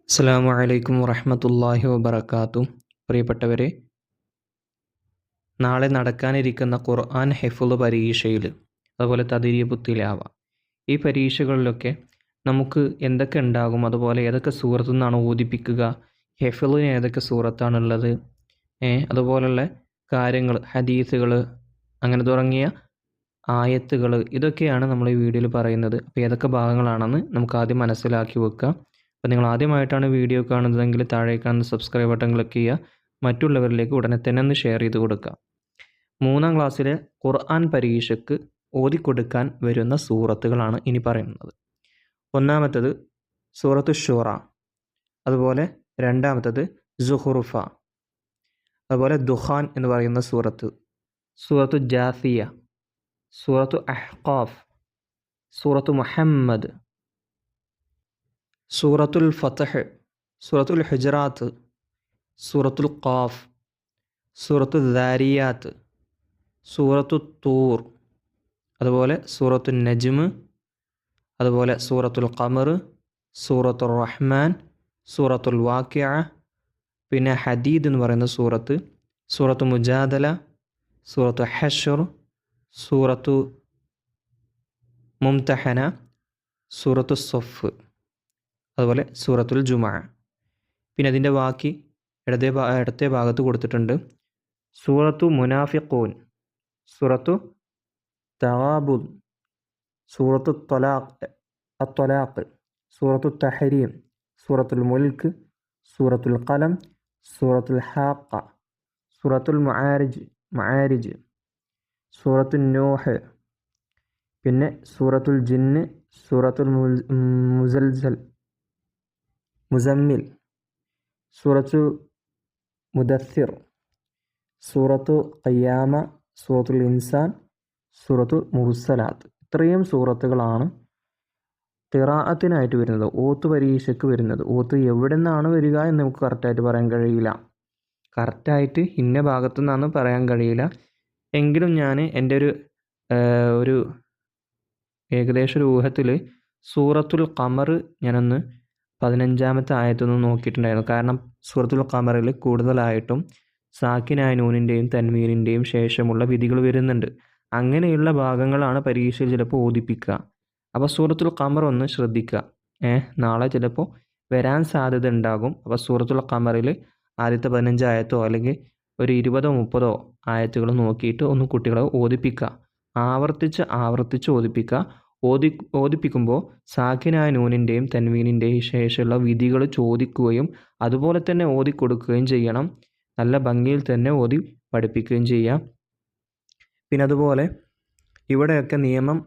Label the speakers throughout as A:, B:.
A: അസ്സലാമു അലൈക്കും വറഹ്മത്തുള്ളാഹി വബറകാതുഹു. പ്രിയപ്പെട്ടവരെ, നാളെ നടക്കാനിരിക്കുന്ന ഖുർആൻ ഹിഫ്ള് പരീക്ഷയിൽ, അതുപോലെ തദ്രീബു തിലാവ, ഈ പരീക്ഷകളിലൊക്കെ നമുക്ക് എന്തൊക്കെ ഉണ്ടാകും, അതുപോലെ ഏതൊക്കെ സൂറത്തു നിന്നാണ് ഓതിപ്പിക്കുക, ഹിഫ്ളിന് ഏതൊക്കെ സൂറത്താണുള്ളത്, അതുപോലുള്ള കാര്യങ്ങൾ, ഹദീസുകൾ, അങ്ങനെ തുടങ്ങിയ ആയത്തുകൾ, ഇതൊക്കെയാണ് നമ്മൾ ഈ വീഡിയോയിൽ പറയുന്നത്. അപ്പോൾ ഏതൊക്കെ ഭാഗങ്ങളാണെന്ന് നമുക്ക് ആദ്യം മനസ്സിലാക്കി വെക്കുക. അപ്പോൾ നിങ്ങൾ ആദ്യമായിട്ടാണ് വീഡിയോ കാണുന്നതെങ്കിൽ താഴെ കാണുന്ന സബ്സ്ക്രൈബ് ബട്ടൺ ക്ലിക്ക് ചെയ്യുക. മറ്റുള്ളവരിലേക്ക് ഉടനെ തന്നെ ഒന്ന് ഷെയർ ചെയ്ത് കൊടുക്കുക. 3ാം ക്ലാസ്സിലെ ഖുർആൻ പരീക്ഷയ്ക്ക് ഓതിക്കൊടുക്കാൻ വരുന്ന സൂറത്തുകളാണ് ഇനി പറയുന്നത്. ഒന്നാമത്തത് സൂറത്തു ഷൂറ, അതുപോലെ രണ്ടാമത്തത് സുഹ്റുഫ, അതുപോലെ ദുഖാൻ എന്ന് പറയുന്ന സൂറത്തു ജാസിയ, സൂറത്തു അഹ്ഖാഫ്, സൂറത്തു മുഹമ്മദ്, സൂറത്തുൽ ഫത്ഹ്, സൂറത്തുൽ ഹുജറാത്ത്, സൂറത്തുൽ ഖാഫ്, സൂറത്തു ദാരിയാത്ത്, സൂറത്തു തൂർ, അതുപോലെ സൂറത്തു നജ്മ്, അതുപോലെ സൂറത്തുൽ ഖമർ, സൂറത്തുർ റഹ്മാൻ, സൂറത്തുൽ വാഖിഅ, പിന്നെ ഹദീദ് എന്ന് പറയുന്ന സൂറത്തു മുജാദല, സൂറത്തു ഹശ്ർ, സൂറത്തു മുംതഹന, സൂറത്തു സഫ്, അതുപോലെ സൂറത്തുൽ ജുമഅ. പിന്നെ അതിൻ്റെ ബാക്കി ഇടത്തെ ഭാഗത്ത് കൊടുത്തിട്ടുണ്ട്. സൂറത്തു മുനാഫിഖൂൻ, സൂറത്തു തഗാബുൻ, സൂറത്തു അത്വലാഖ്, സൂറത്തു തഹരീം, സൂറത്തുൽ മുൽക്ക്, സൂറത്തുൽ ഖലം, സൂറത്തുൽ ഹാഖ, സൂറത്തുൽ മആരിജ്, സൂറത്തുൽ നൂഹ്, പിന്നെ സൂറത്തുൽ ജിന്ന്, സൂറത്തുൽ മുസമ്മിൽ, സൂറത്തു മുദസ്സിർ, സൂറത്തു ഖിയാമ, സൂറത്തുൽ ഇൻസാൻ, സൂറത്തു മുർസലാത്ത്. ഇത്രയും സൂറത്തുകളാണ് ഖിറാഅത്തിനായിട്ട് വരുന്നത്, ഓത്ത് പരീക്ഷയ്ക്ക് വരുന്നത്. ഓത്ത് എവിടെ നിന്നാണ് വരിക എന്ന് നമുക്ക് കറക്റ്റായിട്ട് പറയാൻ കഴിയില്ല. കറക്റ്റായിട്ട് ഇന്ന ഭാഗത്തു നിന്നാണ് പറയാൻ കഴിയില്ല. എങ്കിലും ഞാൻ എൻ്റെ ഒരു ഏകദേശ ഒരു ഊഹത്തിൽ സൂറത്തുൽ ഖമർ ഞാനൊന്ന് 15ാമത്തെ ആയത്തൊന്ന് നോക്കിയിട്ടുണ്ടായിരുന്നു. കാരണം സൂറത്തുൽ ഖമറിൽ കൂടുതലായിട്ടും സാക്കിനായ നൂനിൻ്റെയും തൻവീനിൻ്റെയും ശേഷമുള്ള വിധികൾ വരുന്നുണ്ട്. അങ്ങനെയുള്ള ഭാഗങ്ങളാണ് പരീക്ഷയിൽ ചിലപ്പോൾ ഓതിപ്പിക്കുക. അപ്പോൾ സൂറത്തുൽ ഖമർ ഒന്ന് ശ്രദ്ധിക്കുക. നാളെ ചിലപ്പോൾ വരാൻ സാധ്യത ഉണ്ടാകും. അപ്പോൾ സൂറത്തുൽ ഖമറിൽ ആദ്യത്തെ 15 ആയത്തോ അല്ലെങ്കിൽ ഒരു 20 30 ആയത്തുകൾ നോക്കിയിട്ട് ഒന്ന് കുട്ടികളെ ഓതിപ്പിക്കുക. ആവർത്തിച്ച് ഓതിപ്പിക്കുക. ഓതിപ്പിക്കുമ്പോൾ സാക്കിനായ നൂനിൻ്റെയും തൻവീനിൻ്റെയും ശേഷമുള്ള വിധികൾ ചോദിക്കുകയും അതുപോലെ തന്നെ ഓതിക്കൊടുക്കുകയും ചെയ്യണം. നല്ല ഭംഗിയിൽ തന്നെ ഓതി പഠിപ്പിക്കുകയും ചെയ്യാം. പിന്നെ അതുപോലെ ഇവിടെയൊക്കെ നിയമം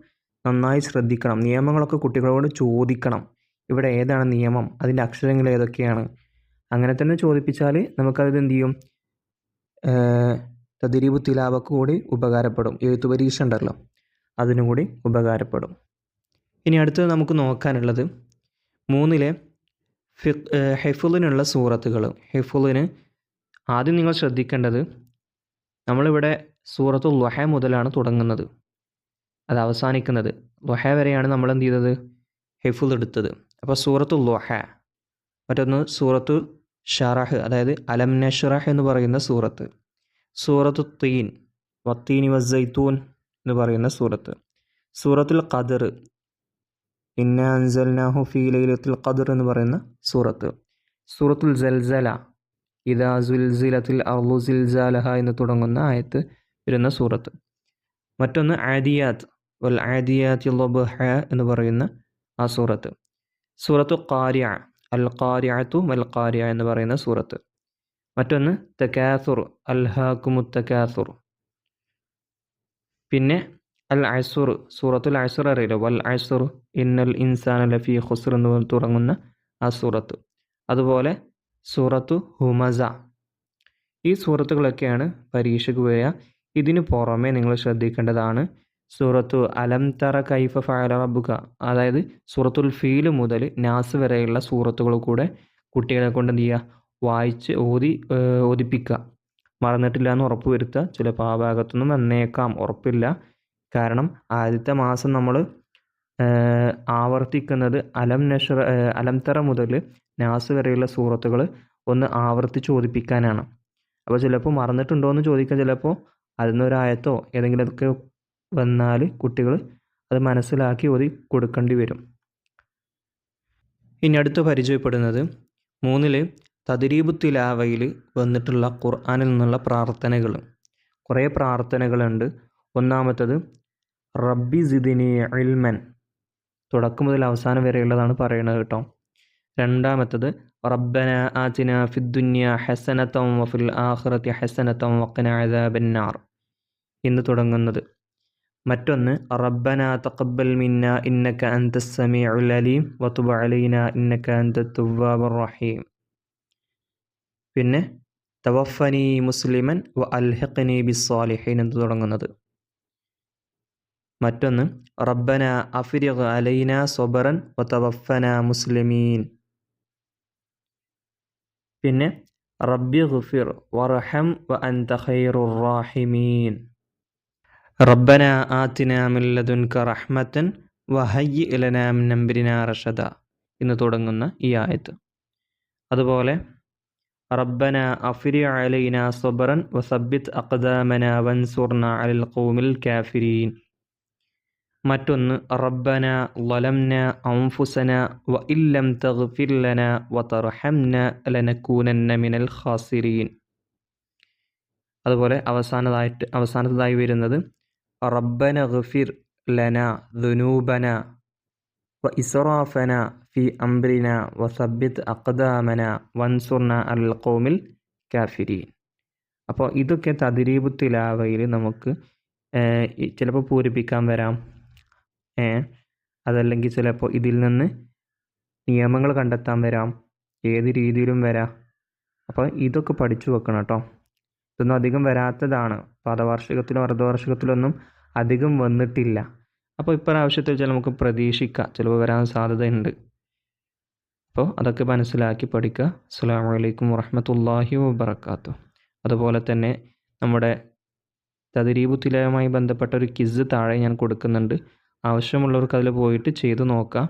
A: നന്നായി ശ്രദ്ധിക്കണം. നിയമങ്ങളൊക്കെ കുട്ടികളോട് ചോദിക്കണം. ഇവിടെ ഏതാണ് നിയമം, അതിൻ്റെ അക്ഷരങ്ങൾ ഏതൊക്കെയാണ്, അങ്ങനെ തന്നെ ചോദിപ്പിച്ചാൽ നമുക്കത് എന്ത് ചെയ്യും, തദ്രീബു തിലാവക്ക് കൂടി ഉപകാരപ്പെടും. എഴുത്തു പരീക്ഷ ഉണ്ടല്ലോ, അതിനും കൂടി ഉപകാരപ്പെടും. ഇനി അടുത്തത് നമുക്ക് നോക്കാനുള്ളത് 3ലെ ഹിഫ്ളിനുള്ള സൂറത്തുകൾ. ഹിഫ്ളിന് ആദ്യം നിങ്ങൾ ശ്രദ്ധിക്കേണ്ടത്, നമ്മളിവിടെ സൂറത്തുൽ ളുഹ മുതലാണ് തുടങ്ങുന്നത്, അത് അവസാനിക്കുന്നത്. ളുഹ വരെയാണ് നമ്മൾ എന്ത് ചെയ്തത്, ഹിഫ്ള് എടുത്തത്. അപ്പോൾ സൂറത്തുൽ ളുഹ. മറ്റൊന്ന് സൂറത്തു ഷറഹ്, അതായത് അലം നശ്റഹ് എന്ന് പറയുന്ന സൂറത്ത്. സൂറത്തു തീൻ, വത്തീനി വസ്സൈത്തൂൻ എന്ന് പറയുന്ന സൂറത്ത്. സൂറത്തുൽ ഖദർ, ഇന്നാ അൻസൽനാഹു ഫീ ലൈലത്തുൽ ഖദർ എന്ന് പറയുന്ന സൂറത്ത്. സൂറത്തുൽ സൽസല, ഇദാ സുൽസിലത്തിൽ അർളു സിൽസാലഹ എന്ന് തുടങ്ങുന്ന ആയത്ത് വരുന്ന സൂറത്ത്. മറ്റൊന്ന് ആദിയാത്ത്, വൽ ആദിയാത്തി ളബ്ഹ എന്ന് പറയുന്ന ആ സൂറത്ത്. സൂറത്തു ഖാരിഅ, അൽ ഖാരിഅത്തു വൽ ഖാരിഅ എന്ന് പറയുന്ന സൂറത്ത്. മറ്റൊന്ന് തകാസുർ, അൽഹാകുമുത് തകാസുർ. പിന്നെ അൽ അസ്ർ, സൂറത്തുൽ അസ്ർ അറിയില്ല, വൽ അസ്ർ ഇന്നൽ ഇൻസാന ലഫീ ഖുസ്ർ എന്ന് തുടങ്ങുന്ന ആ സൂറത്ത്. അതുപോലെ സൂറത്തു ഹുമസ. ഈ സൂറത്തുകളൊക്കെയാണ് പരീക്ഷയ്ക്ക് വരിക. ഇതിന് പുറമെ നിങ്ങൾ ശ്രദ്ധിക്കേണ്ടതാണ് സൂറത്തു അലം തറ കൈഫ ഫഅല റബ്ബുക, അതായത് സൂറത്തുൽ ഫീൽ മുതൽ നാസ് വരെയുള്ള സൂറത്തുകൾ കൂടെ കുട്ടികളെ കൊണ്ട് എന്ത് ചെയ്യുക, വായിച്ച് ഓതിപ്പിക്കുക. മറന്നിട്ടില്ല എന്ന് ഉറപ്പ് വരുത്തുക. ചിലപ്പോൾ ആ ഭാഗത്തൊന്നും വന്നേക്കാം, ഉറപ്പില്ല. കാരണം ആദ്യത്തെ മാസം നമ്മൾ ആവർത്തിക്കുന്നത് അലം തറ മുതൽ നാസ് വരെയുള്ള സൂറത്തുകൾ ഒന്ന് ആവർത്തിച്ച് ഓതിപ്പിക്കാനാണ്. അപ്പോൾ ചിലപ്പോൾ മറന്നിട്ടുണ്ടോ എന്ന് ചോദിക്കാം. ചിലപ്പോൾ അതിൽ നിന്നൊരായത്തോ ഏതെങ്കിലുമൊക്കെ വന്നാൽ കുട്ടികൾ അത് മനസ്സിലാക്കി ഓതി കൊടുക്കേണ്ടി വരും. ഇനി അടുത്ത് പരിചയപ്പെടുന്നത് 3 തദ്രീബു തിലാവയിൽ വന്നിട്ടുള്ള ഖുർആനിൽ നിന്നുള്ള പ്രാർത്ഥനകൾ. കുറേ പ്രാർത്ഥനകളുണ്ട്. ഒന്നാമത്തത് റബ്ബി സിദ്നി ഇൽമൻ, തുടക്കം മുതൽ അവസാനം വരെയുള്ളതാണ് പറയുന്നത് കേട്ടോ. രണ്ടാമത്തത് റബ്ബന ആതിന ഫിദ്ദുനിയ ഹസനതൻ വഫിൽ ആഖിറതി ഹസനതൻ വഖിന അദാബന്നാർ എന്ന് തുടങ്ങുന്നത്. മറ്റൊന്ന് റബ്ബന തഖബ്ബൽ മിന്ന ഇന്നക അൻതസ് സമീഉൽ അലീം വതുബ് അലൈന ഇന്നക അൻതത് തവ്വാബുർ റഹീം. പിന്നെ തവഫനി മുസ്ലിമൻ വ അൽഹിഖ്നി ബിസ്സാലിഹീൻ എന്ന് തുടങ്ങുന്നത്. മറ്റൊന്ന് റബ്ബന അഫ്രിഗ് അലൈന സ്വബറൻ വ തവഫന മുസ്ലിമീൻ. പിന്നെ റബ്ബി ഗുഫിർ വർഹം വ അൻത ഖൈറുർ റാഹിമീൻ. റബ്ബന ആതിന മിൻ ലദുൻക റഹ്മതൻ വഹയ്യി ലനാ മിൻ അംരിനാ റഷദ എന്ന് തുടങ്ങുന്ന ഈ ആയത്ത്. അതുപോലെ റബ്ബന അഫ്രി അലൈന സ്വബറൻ വസബ്ബിത് അഖ്ദാമന വൻസുർന അലൽ ഖൗമിൽ കാഫിരീൻ. മറ്റൊന്ന് റബ്ബന ളലംന അൻഫുസന വ ഇല്ലം തഗ്ഫിർ ലന വതർഹംന ലനകൂനന്ന മിനൽ ഖാസിരീൻ. അതുപോലെ അവസാനത്തതായി വരുന്നത് റബ്ബന ഗഫിർ ലന ദുനൂബന വ ഇസ്റാഫന ഫി അംറിന വസബ്ബിത് അഖ്ദാമന വൻസുർന അലൽ ഖൗമിൽ കാഫിരീൻ. അപ്പോൾ ഇതൊക്കെ തദ്രീബു തിലാവയിൽ നമുക്ക് ചിലപ്പോൾ പൂരിപ്പിക്കാൻ വരാം, അതല്ലെങ്കിൽ ചിലപ്പോൾ ഇതിൽ നിന്ന് നിയമങ്ങൾ കണ്ടെത്താൻ വരാം, ഏത് രീതിയിലും വരാം. അപ്പോൾ ഇതൊക്കെ പഠിച്ചു വെക്കണം കേട്ടോ. ഇതൊന്നും അധികം വരാത്തതാണ്. പാദവാർഷികത്തിലും അർദ്ധവാർഷികത്തിലൊന്നും അധികം വന്നിട്ടില്ല. അപ്പോൾ ഇപ്രാവശ്യത്തിൽ ചില നമുക്ക് പ്രതീക്ഷിക്കാം, ചിലപ്പോൾ വരാൻ സാധ്യതയുണ്ട്. അപ്പോൾ അതൊക്കെ മനസ്സിലാക്കി പഠിക്കുക. അസ്സലാമു അലൈക്കും വറഹ്മത്തുള്ളാഹി വബറകാതുഹു. അതുപോലെ തന്നെ നമ്മുടെ തദ്രീബു തിലാവയുമായി ബന്ധപ്പെട്ട ഒരു ക്വിസ് താഴെ ഞാൻ കൊടുക്കുന്നുണ്ട്. ആവശ്യമുള്ളവർക്ക് അതിൽ പോയിട്ട് ചെയ്തു നോക്കാം.